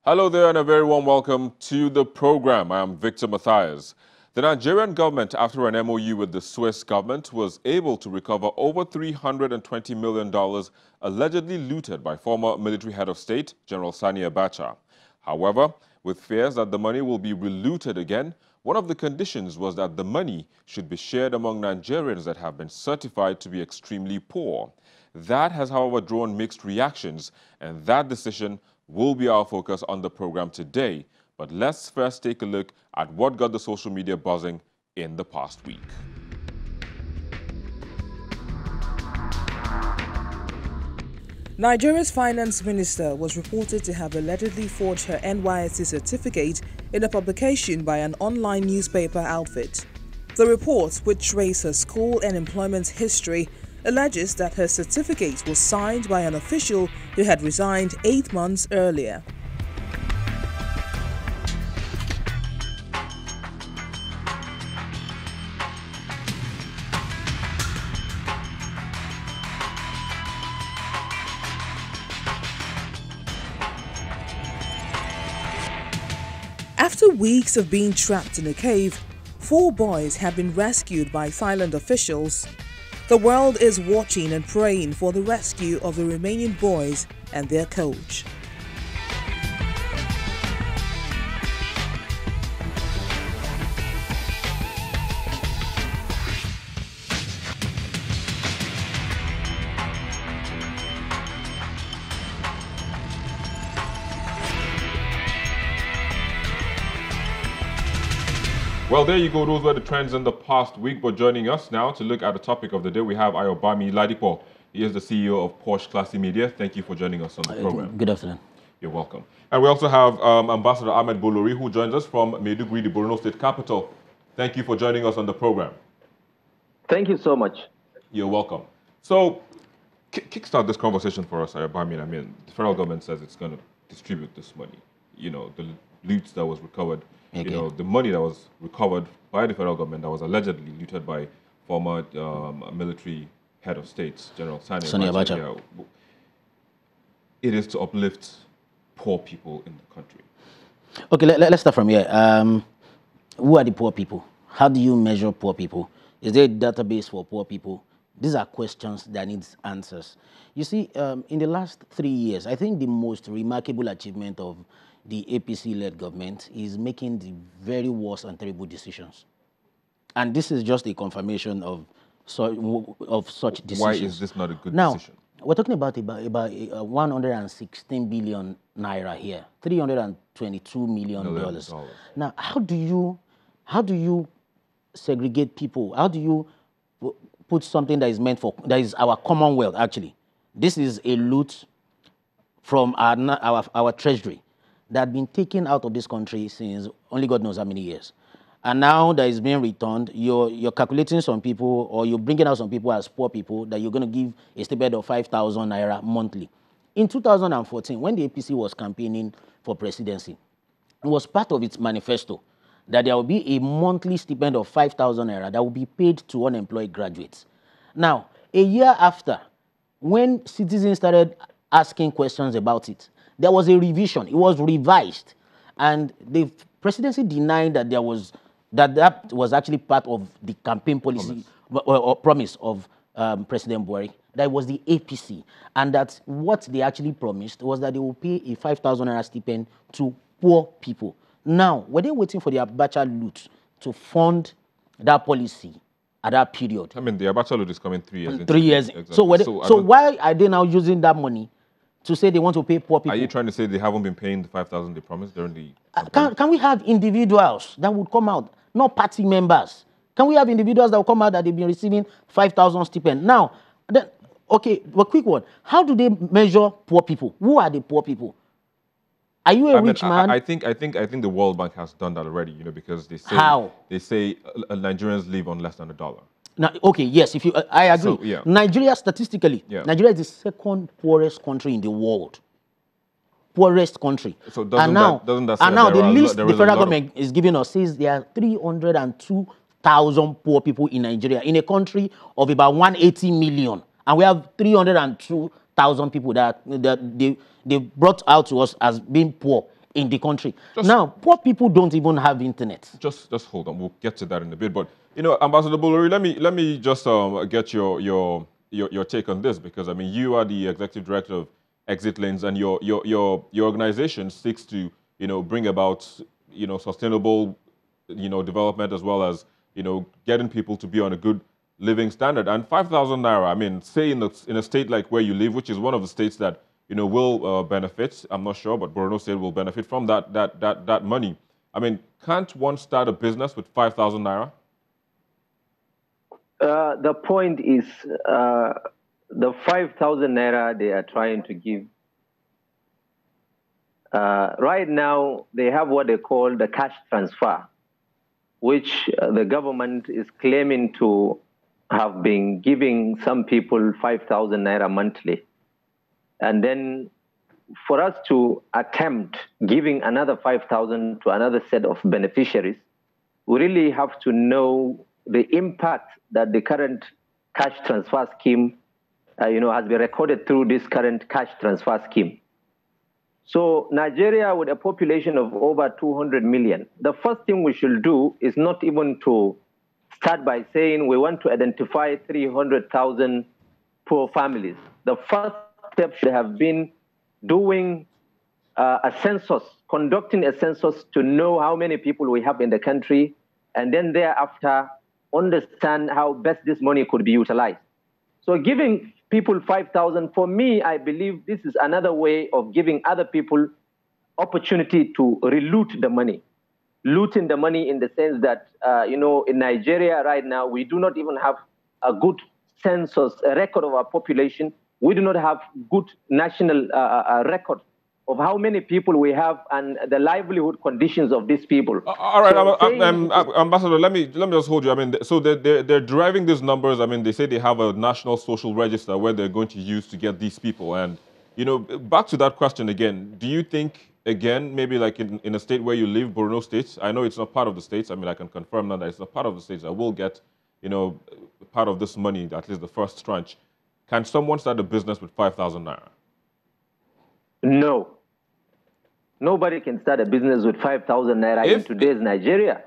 Hello there and a very warm welcome to the program. I am Victor Matthias. The Nigerian government, after an MOU with the Swiss government, was able to recover over $320 million allegedly looted by former military head of state, General Sani Abacha. However, with fears that the money will be relooted again, one of the conditions was that the money should be shared among Nigerians that have been certified to be extremely poor. That has, however, drawn mixed reactions, and that decision will be our focus on the program today. But let's first take a look at what got the social media buzzing in the past week. Nigeria's finance minister was reported to have allegedly forged her NYSC certificate in a publication by an online newspaper outfit. The report, which traced her school and employment history, alleges that her certificate was signed by an official who had resigned 8 months earlier. After weeks of being trapped in a cave, 4 boys have been rescued by Thailand officials. The world is watching and praying for the rescue of the remaining boys and their coach. Well, there you go. Those were the trends in the past week. But joining us now to look at the topic of the day, we have Ayobami Ladipo. He is the CEO of Porsche Classy Media. Thank you for joining us on the program. Good afternoon. You're welcome. And we also have Ambassador Ahmed Bolori, who joins us from Maiduguri, the Borno State capital. Thank you for joining us on the program. Thank you so much. You're welcome. So, kickstart this conversation for us, Ayobami. I mean, the federal government says it's going to distribute this money. You know, the loot that was recovered. Okay. You know, the money that was recovered by the federal government that was allegedly looted by former military head of state, General Sani Abacha. It is to uplift poor people in the country. Okay, let's start from here. Who are the poor people? How do you measure poor people? Is there a database for poor people? These are questions that need answers. You see, in the last 3 years, I think the most remarkable achievement of the APC-led government is making the very worst and terrible decisions. And this is just a confirmation of such decisions. Why is this not a good decision? We're talking about 116 billion naira here, $322 million. Now, how do you segregate people? How do you put something that is meant for, that is our commonwealth, actually? This is a loot from our treasury that had been taken out of this country since only God knows how many years. And now that is being returned, you're calculating some people, or you're bringing out some people as poor people that you're going to give a stipend of 5,000 naira monthly. In 2014, when the APC was campaigning for presidency, it was part of its manifesto that there will be a monthly stipend of 5,000 naira that will be paid to unemployed graduates. Now, a year after, when citizens started asking questions about it, there was a revision. It was revised, and the presidency denied that that was actually part of the campaign policy or promise of President Buhari. That was the APC, and that what they actually promised was that they will pay a 5,000 naira stipend to poor people. Now, were they waiting for the Abacha loot to fund that policy at that period? I mean, the Abacha loot is coming 3 years. 3 years. Exactly. So why are they now using that money to say they want to pay poor people? Are you trying to say they haven't been paying the 5,000 they promised during the can we have individuals that would come out, not party members? Can we have individuals that will come out that they've been receiving 5,000 stipend? Now, okay, a quick one. How do they measure poor people? Who are the poor people? Are you a rich man? I think the World Bank has done that already, you know, because they say Nigerians live on less than $1. Now, okay, yes, I agree. So, yeah. Nigeria, statistically, Nigeria is the second poorest country in the world. Poorest country. So doesn't that say the list the federal government is giving us says there are 302,000 poor people in Nigeria, in a country of about 180 million. And we have 302,000 people that they brought out to us as being poor in the country. Now, poor people don't even have internet. Just hold on. We'll get to that in a bit. But Ambassador Bolori, let me just get your take on this, because I mean you are the executive director of Exit Lanes, and your organization seeks to bring about sustainable development, as well as getting people to be on a good living standard. And 5,000 naira, I mean, say in a state like where you live, which is one of the states that will benefit. I'm not sure, but Borno State will benefit from that money. I mean, can't one start a business with 5,000 naira? The point is, the 5,000 naira they are trying to give. Right now, they have what they call the cash transfer, which the government is claiming to have been giving some people 5,000 naira monthly. And then for us to attempt giving another 5,000 to another set of beneficiaries, we really have to know the impact that the current cash transfer scheme has been recorded through this current cash transfer scheme. So Nigeria, with a population of over 200 million, the first thing we should do is not even to start by saying we want to identify 300,000 poor families. The first step should have been doing a census, conducting a census to know how many people we have in the country, and then thereafter understand how best this money could be utilized. So giving people 5,000, for me, I believe this is another way of giving other people opportunity to reloot the money. Looting the money in the sense that, in Nigeria right now, we do not even have a good census, a record of our population. We do not have good national record of how many people we have and the livelihood conditions of these people. All right, so Ambassador, let me just hold you. I mean, so they're deriving these numbers. I mean, they say they have a national social register where they're going to use to get these people. And back to that question again. Do you think, again, maybe like in a state where you live, Borno State? I know it's not part of the states. I mean, I can confirm that it's not part of the states. I will get part of this money, at least the first tranche. Can someone start a business with 5,000 naira? No. Nobody can start a business with 5,000 naira in today's Nigeria.